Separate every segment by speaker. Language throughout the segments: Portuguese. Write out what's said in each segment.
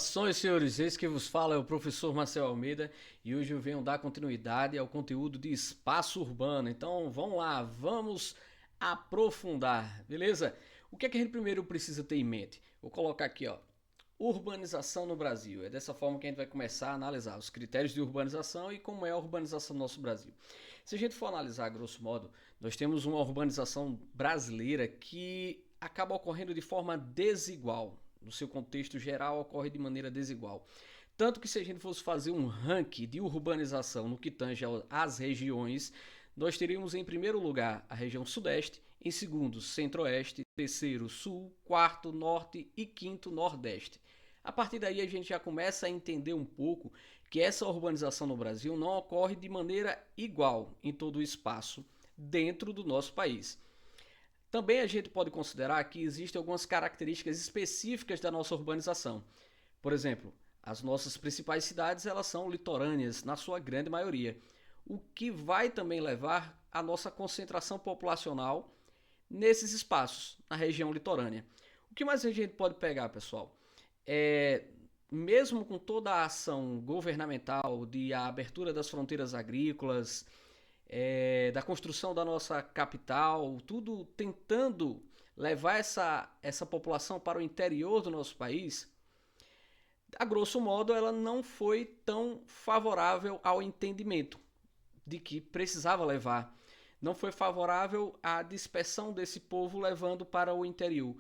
Speaker 1: Saudações, senhores! Esse que vos fala é o professor Marcel Almeida e hoje eu venho dar continuidade ao conteúdo de espaço urbano. Então vamos lá, vamos aprofundar, beleza? O que é que a gente primeiro precisa ter em mente? Vou colocar aqui, ó, urbanização no Brasil. É dessa forma que a gente vai começar a analisar os critérios de urbanização e como é a urbanização no nosso Brasil. Se a gente for analisar, grosso modo, nós temos uma urbanização brasileira que acaba ocorrendo de forma desigual. No seu contexto geral, ocorre de maneira desigual. Tanto que se a gente fosse fazer um ranking de urbanização no que tange às regiões, nós teríamos em primeiro lugar a região sudeste, em segundo centro-oeste, terceiro sul, quarto norte e quinto nordeste. A partir daí a gente já começa a entender um pouco que essa urbanização no Brasil não ocorre de maneira igual em todo o espaço dentro do nosso país. Também a gente pode considerar que existem algumas características específicas da nossa urbanização. Por exemplo, as nossas principais cidades elas são litorâneas, na sua grande maioria, o que vai também levar à nossa concentração populacional nesses espaços, na região litorânea. O que mais a gente pode pegar, pessoal? É, mesmo com toda a ação governamental de abertura das fronteiras agrícolas, da construção da nossa capital, tudo tentando levar essa população para o interior do nosso país, a grosso modo ela não foi tão favorável ao entendimento de que precisava levar. Não foi favorável à dispersão desse povo levando para o interior.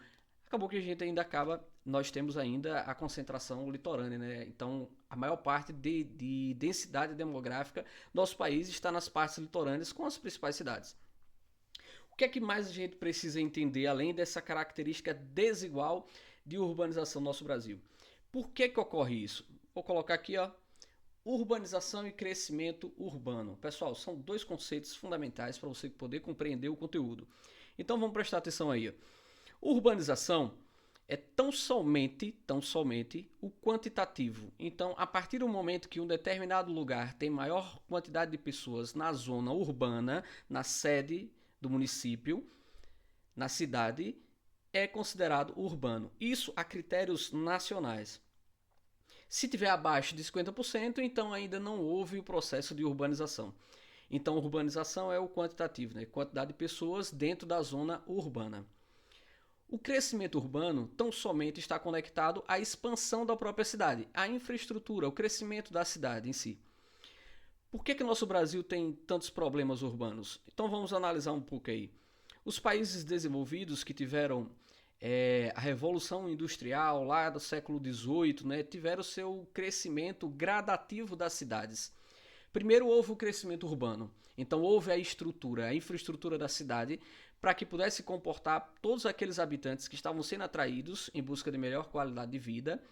Speaker 1: Acabou que a gente ainda acaba, nós temos ainda a concentração litorânea, né? Então a maior parte de densidade demográfica do nosso país está nas partes litorâneas com as principais cidades. O que é que mais a gente precisa entender além dessa característica desigual de urbanização no nosso Brasil? Por que ocorre isso? Vou colocar aqui, ó, urbanização e crescimento urbano. Pessoal, são dois conceitos fundamentais para você poder compreender o conteúdo. Então vamos prestar atenção aí. Urbanização é tão somente o quantitativo. Então, a partir do momento que um determinado lugar tem maior quantidade de pessoas na zona urbana, na sede do município, na cidade, é considerado urbano. Isso a critérios nacionais. Se tiver abaixo de 50%, então ainda não houve o processo de urbanização. Então, urbanização é o quantitativo, né? Quantidade de pessoas dentro da zona urbana. O crescimento urbano tão somente está conectado à expansão da própria cidade, à infraestrutura, ao crescimento da cidade em si. Por que nosso Brasil tem tantos problemas urbanos? Então vamos analisar um pouco aí. Os países desenvolvidos que tiveram a Revolução Industrial lá do século XVIII, né, tiveram seu crescimento gradativo das cidades. Primeiro houve o crescimento urbano, então houve a infraestrutura da cidade para que pudesse comportar todos aqueles habitantes que estavam sendo atraídos em busca de melhor qualidade de vida,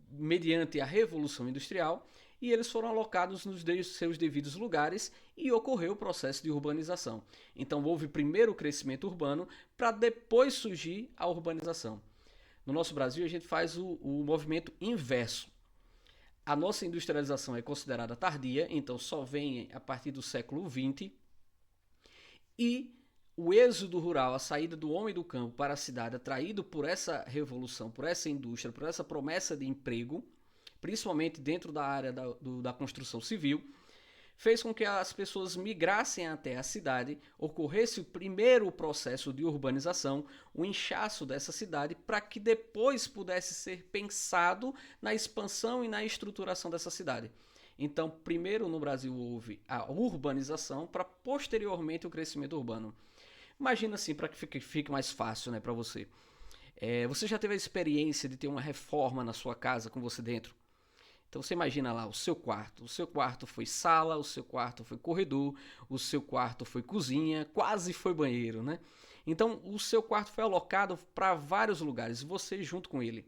Speaker 1: mediante a Revolução Industrial, e eles foram alocados nos seus devidos lugares e ocorreu o processo de urbanização. Então houve primeiro o crescimento urbano para depois surgir a urbanização. No nosso Brasil a gente faz o movimento inverso. A nossa industrialização é considerada tardia, então só vem a partir do século XX, e o êxodo rural, a saída do homem do campo para a cidade, atraído por essa revolução, por essa indústria, por essa promessa de emprego, principalmente dentro da área da construção civil, fez com que as pessoas migrassem até a cidade, ocorresse o primeiro processo de urbanização, o inchaço dessa cidade, para que depois pudesse ser pensado na expansão e na estruturação dessa cidade. Então, primeiro no Brasil houve a urbanização para posteriormente o crescimento urbano. Imagina assim, para que fique mais fácil, né, para você. Você já teve a experiência de ter uma reforma na sua casa com você dentro? Então você imagina lá o seu quarto. O seu quarto foi sala, o seu quarto foi corredor, o seu quarto foi cozinha, quase foi banheiro, né? Então o seu quarto foi alocado para vários lugares, você junto com ele.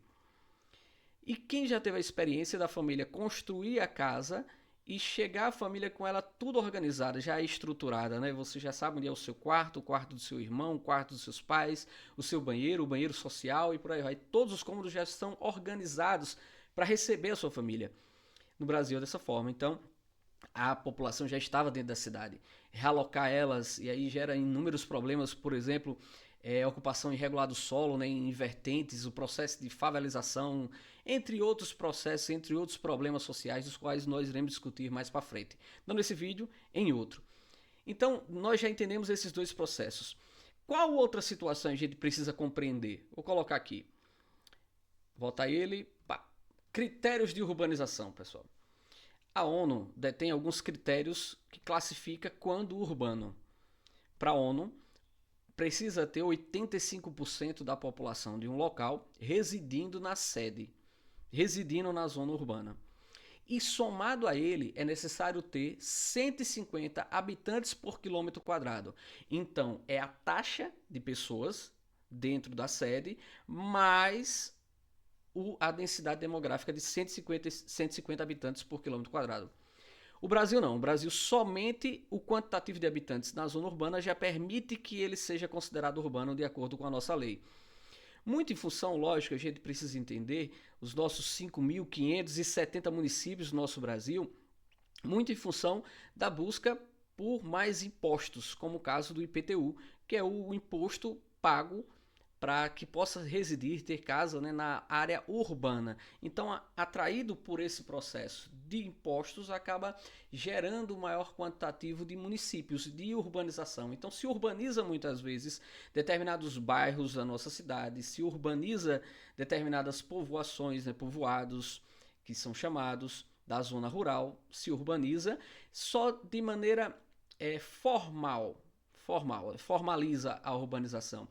Speaker 1: E quem já teve a experiência da família construir a casa e chegar a família com ela tudo organizada, já estruturada, né? Você já sabe onde é o quarto do seu irmão, o quarto dos seus pais, o banheiro social e por aí vai. Todos os cômodos já estão organizados para receber a sua família. No Brasil é dessa forma. Então, a população já estava dentro da cidade. Realocar elas, e aí gera inúmeros problemas, por exemplo, ocupação irregular do solo, né, em vertentes, o processo de favelização, entre outros processos, entre outros problemas sociais, dos quais nós iremos discutir mais para frente. Não nesse vídeo, em outro. Então, nós já entendemos esses dois processos. Qual outra situação a gente precisa compreender? Vou colocar aqui. Volta ele. Pá. Critérios de urbanização, pessoal. A ONU detém alguns critérios que classifica quando urbano. Para a ONU, precisa ter 85% da população de um local residindo na sede, residindo na zona urbana. E somado a ele, é necessário ter 150 habitantes por quilômetro quadrado. Então, é a taxa de pessoas dentro da sede, mais a densidade demográfica de 150 habitantes por quilômetro quadrado. O Brasil não. O Brasil, somente o quantitativo de habitantes na zona urbana já permite que ele seja considerado urbano de acordo com a nossa lei. Muito em função, lógico, a gente precisa entender os nossos 5.570 municípios do nosso Brasil, muito em função da busca por mais impostos, como o caso do IPTU, que é o imposto pago para que possa residir, ter casa, né, na área urbana. Então, atraído por esse processo de impostos, acaba gerando um maior quantitativo de municípios, de urbanização. Então, se urbaniza muitas vezes determinados bairros da nossa cidade, se urbaniza determinadas povoações, né, povoados, que são chamados da zona rural, se urbaniza só de maneira formaliza a urbanização.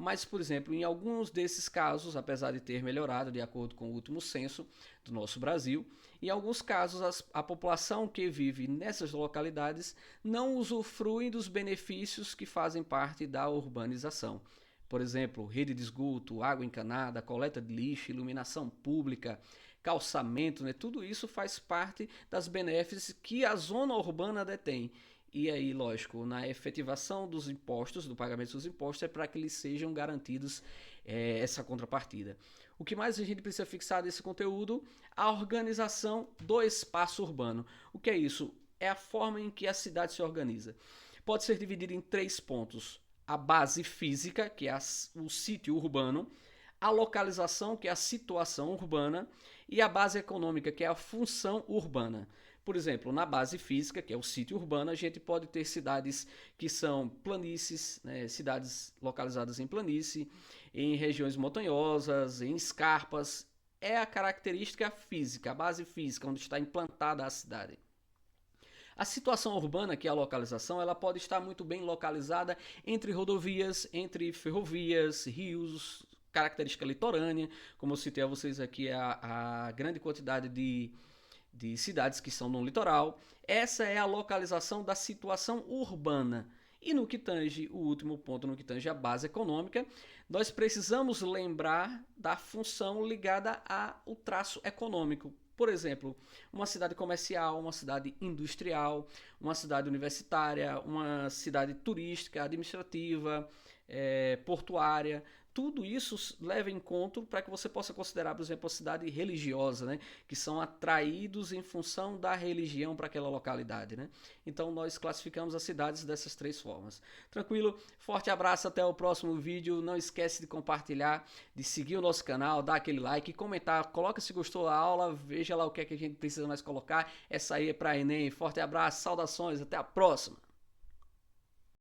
Speaker 1: Mas, por exemplo, em alguns desses casos, apesar de ter melhorado de acordo com o último censo do nosso Brasil, em alguns casos a população que vive nessas localidades não usufrui dos benefícios que fazem parte da urbanização. Por exemplo, rede de esgoto, água encanada, coleta de lixo, iluminação pública, calçamento, né? Tudo isso faz parte das benefícios que a zona urbana detém. E aí, lógico, na efetivação dos impostos, do pagamento dos impostos, é para que eles sejam garantidos essa contrapartida. O que mais a gente precisa fixar desse conteúdo? A organização do espaço urbano. O que é isso? É a forma em que a cidade se organiza. Pode ser dividida em 3 pontos. A base física, que é o sítio urbano, a localização, que é a situação urbana, e a base econômica, que é a função urbana. Por exemplo, na base física, que é o sítio urbano, a gente pode ter cidades que são planícies, né, cidades localizadas em planície, em regiões montanhosas, em escarpas. É a característica física, a base física, onde está implantada a cidade. A situação urbana, que é a localização, ela pode estar muito bem localizada entre rodovias, entre ferrovias, rios, característica litorânea, como eu citei a vocês aqui, a grande quantidade de cidades que são no litoral. Essa é a localização da situação urbana. E no que tange, o último ponto, no que tange a base econômica, nós precisamos lembrar da função ligada ao traço econômico. Por exemplo, uma cidade comercial, uma cidade industrial, uma cidade universitária, uma cidade turística, administrativa, portuária. Tudo isso leva em conta para que você possa considerar, por exemplo, a cidade religiosa, né? Que são atraídos em função da religião para aquela localidade, né? Então nós classificamos as cidades dessas 3 formas. Tranquilo? Forte abraço, até o próximo vídeo. Não esquece de compartilhar, de seguir o nosso canal, dar aquele like, comentar, coloca se gostou da aula, veja lá o que é que a gente precisa mais colocar. Essa aí é para Enem. Forte abraço, saudações, até a próxima!